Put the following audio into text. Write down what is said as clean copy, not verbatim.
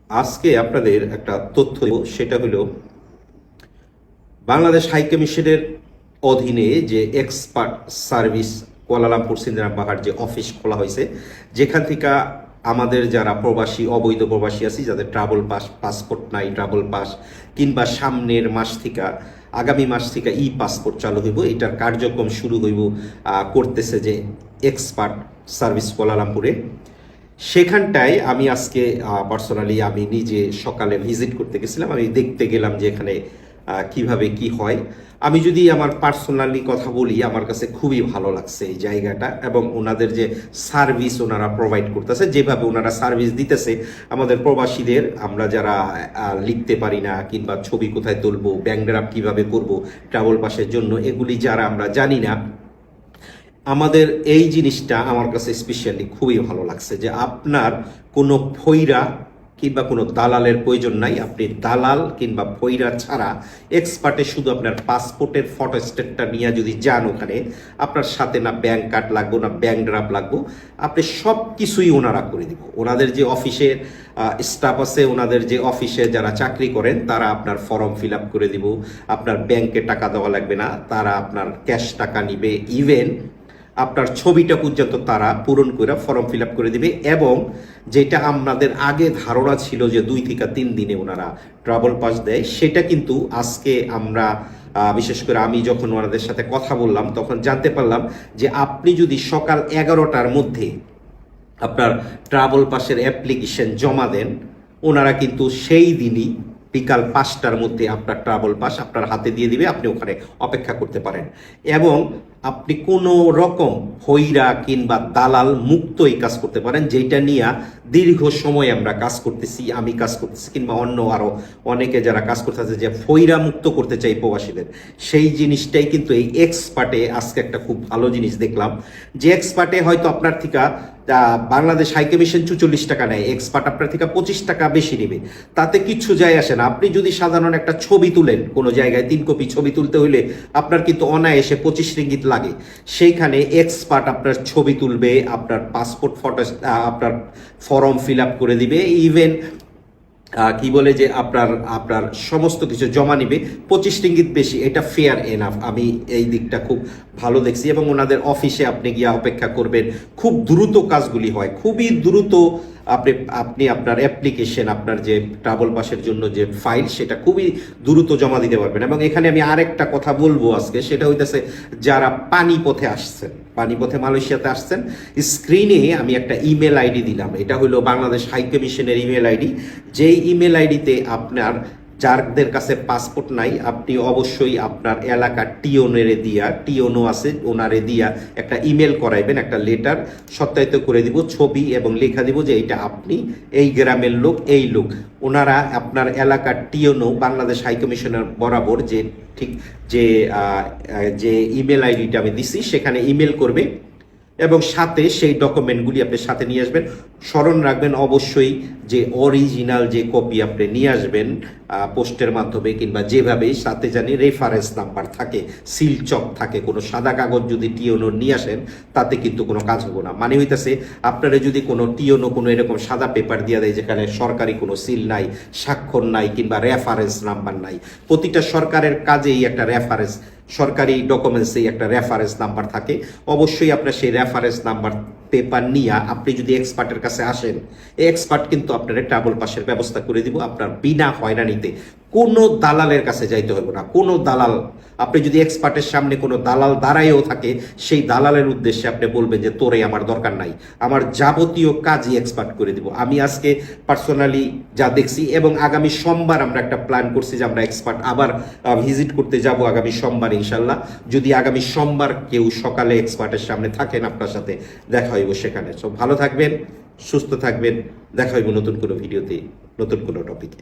আজকে আপনাদের একটা তথ্য দেব, সেটা হলো বাংলাদেশ হাই কমিশনের অধীনে যে এক্সপার্ট সার্ভিস কুয়ালালামপুর সিন্দিরামবাহার যে অফিস খোলা হয়েছে, যেখান থেকে আমাদের যারা প্রবাসী অবৈধ প্রবাসী আছি, যাদের ট্রাভেল পাসপোর্ট নাই, ট্রাভেল পাস কিংবা সামনের মাস থেকে আগামী মাস থেকে ই পাসপোর্ট চালু হইব, এটার কার্যক্রম শুরু হইব করতেছে যে এক্সপার্ট সার্ভিস কুয়ালালামপুরে। সেখানটায় আমি আজকে পার্সোনালি আমি নিজে সকালে ভিজিট করতে গেছিলাম। আমি দেখতে গেলাম যে এখানে কিভাবে কি হয়। আমি যদি আমার পার্সোনালি কথা বলি, আমার কাছে খুবই ভালো লাগছে এই জায়গাটা, এবং ওনাদের যে সার্ভিস ওনারা প্রোভাইড করতেছে, যেভাবে ওনারা সার্ভিস দিতেছে আমাদের প্রবাসীদের, আমরা যারা লিখতে পারি না কিংবা ছবি কোথায় তুলবো, ব্যাংক ড্রাফট কীভাবে করবো ট্রাভেল পাসের জন্য, এগুলি যারা আমরা জানি না, আমাদের এই জিনিসটা আমার কাছে স্পেশালি খুবই ভালো লাগছে যে আপনার কোনো ফইরা কিংবা কোনো দালালের প্রয়োজন নাই। আপনি দালাল কিংবা ফইরা ছাড়া এক্সপার্টে শুধু আপনার পাসপোর্টের ফটো স্টেটটা নিয়ে যদি যান, ওখানে আপনার সাথে না ব্যাংক কার্ড লাগবো না ব্যাংক ড্রাফট লাগবো, আপনি সব কিছুই ওনারা করে দিব। ওনাদের যে অফিসের স্টাফ আছে, ওনাদের যে অফিসে যারা চাকরি করেন, তারা আপনার ফর্ম ফিল আপ করে দিব। আপনার ব্যাংকে টাকা দেওয়া লাগবে না, তারা আপনার ক্যাশ টাকা নিবে। ইভেন আপনার ছবিটা পর্যন্ত তারা পূরণ করে ফর্ম ফিল আপ করে দিবে। এবং যেটা আমাদের আগে ধারণা ছিল যে 2 থেকে 3 দিনে ওনারা ট্রাভেল পাস দেয়, সেটা কিন্তু আজকে আমরা বিশেষ করে আমি যখন ওনাদের সাথে কথা বললাম, তখন জানতে পারলাম যে আপনি যদি সকাল 11টার মধ্যে আপনার ট্রাভেল পাসের অ্যাপ্লিকেশন জমা দেন, ওনারা কিন্তু সেই দিনই বিকাল 5টার মধ্যে আপনার ট্রাভেল পাস আপনার হাতে দিয়ে দিবে। আপনি ওখানে অপেক্ষা করতে পারেন, এবং আপনি কোনো রকম হইরা কিংবা দালাল মুক্ত এই কাজ করতে পারেন, যেটা নিয়ে দীর্ঘ সময় আমরা কাজ করতেছি, আমি কাজ করতেছি কিংবা অন্য আরও অনেকে যারা কাজ করতেছে, যে ফইরা মুক্ত করতে চাই প্রবাসীদের, সেই জিনিসটাই কিন্তু এই এক্সপার্টে আজকে একটা খুব ভালো জিনিস দেখলাম। যে এক্সপার্টে হয়তো আপনার থেকে বাংলাদেশ হাই কমিশন 44 টাকা নেয়, এক্সপার্ট আপনার থেকে 25 টাকা বেশি নেবে, তাতে কিচ্ছু যায় আসে না। আপনি যদি সাধারণ একটা ছবি তুলেন কোনো জায়গায়, 3 কপি ছবি তুলতে হইলে আপনার কিন্তু অনায়াসে 25 রিঙ্গিত লাগে। সেইখানে এক্সপার্ট আপনার ছবি তুলবে, আপনার পাসপোর্ট ফটো আপনার ফর্ম ফিল আপ করে দিবে, ইভেন কি বলে যে আপনার সমস্ত কিছু জমা নিবে 25 রিঙ্গিত বেশি। এটা ফেয়ার এনাফ, আমি এই দিকটা খুব ভালো দেখছি। এবং ওনাদের অফিসে আপনি গিয়ে অপেক্ষা করবেন, খুব দ্রুত কাজগুলি হয়, খুবই দ্রুত। আপনি আপনার অ্যাপ্লিকেশন, আপনার যে ট্রাভেল পাসের জন্য যে ফাইল, সেটা খুবই দ্রুত জমা দিতে পারবেন। এবং এখানে আমি আরেকটা কথা বলবো আজকে, সেটা হইতেছে যারা পানিপথে আসছেন, পানিপথে মালয়েশিয়াতে আসছেন, স্ক্রিনে আমি একটা ইমেল আইডি দিলাম। এটা হলো বাংলাদেশ হাই কমিশনের ইমেল আইডি। যেই ইমেল আইডিতে আপনার যাদের কাছে পাসপোর্ট নাই, আপনি অবশ্যই আপনার এলাকার টিওনো আছে, ওনারে দিয়া একটা ইমেল করাইবেন, একটা লেটার সত্যায়িত করে দিব, ছবি এবং লেখা দিব যে এইটা আপনি এই গ্রামের লোক, এই লোক। ওনারা আপনার এলাকার টিওনো বাংলাদেশ হাই কমিশনের বরাবর যে ঠিক যে ইমেল আইডিটা আমি দিছি, সেখানে ইমেল করবে, এবং সাথে সেই ডকুমেন্টগুলি আপনি সাথে নিয়ে আসবেন। স্মরণ রাখবেন অবশ্যই যে অরিজিনাল যে কপি আপনি নিয়ে আসবেন পোস্টের মাধ্যমে কিংবা যেভাবেই, সাথে জানি রেফারেন্স নাম্বার থাকে, সিলচক থাকে। কোনো সাদা কাগজ যদি টিওনো নিয়ে আসেন, তাতে কিন্তু কোনো কাজ হবো না। মানে হইতেছে আপনারা যদি কোনো টিওনো কোনো এরকম সাদা পেপার দিয়ে দেয়, যেখানে সরকারি কোনো সিল নাই, স্বাক্ষর নাই কিংবা রেফারেন্স নাম্বার নাই। প্রতিটা সরকারের কাজেই একটা রেফারেন্স, সরকারি ডকুমেন্টসেই একটা রেফারেন্স নাম্বার থাকে। অবশ্যই আপনার সেই রেফারেন্স নাম্বার পেপার নিয়ে আপনি যদি এক্সপার্টের কাছে আসেন, এক্সপার্ট কিন্তু আপনার ট্রাভেল পাসের ব্যবস্থা করে দিব, আপনার বিনা হয়রানিতে। কোনো দালালের কাছে যাইতে হবে না, কোনো দালাল। আপনি যদি এক্সপার্টের সামনে কোনো দালাল দাঁড়াইও থাকে, সেই দালালের উদ্দেশ্যে আপনি বলবেন যে তোরে আমার দরকার নাই, আমার যাবতীয় কাজই এক্সপার্ট করে দিব। আমি আজকে পার্সোনালি যা দেখছি, এবং আগামী সোমবার আমরা একটা প্ল্যান করছি যে আমরা এক্সপার্ট আবার ভিজিট করতে যাব আগামী সোমবার ইনশাল্লাহ। যদি আগামী সোমবার কেউ সকালে এক্সপার্টের সামনে থাকেন, আপনার সাথে দেখা হইব সেখানে। সব ভালো থাকবেন, সুস্থ থাকবেন, দেখা হইব নতুন কোনো ভিডিওতে, নতুন কোনো টপিকে।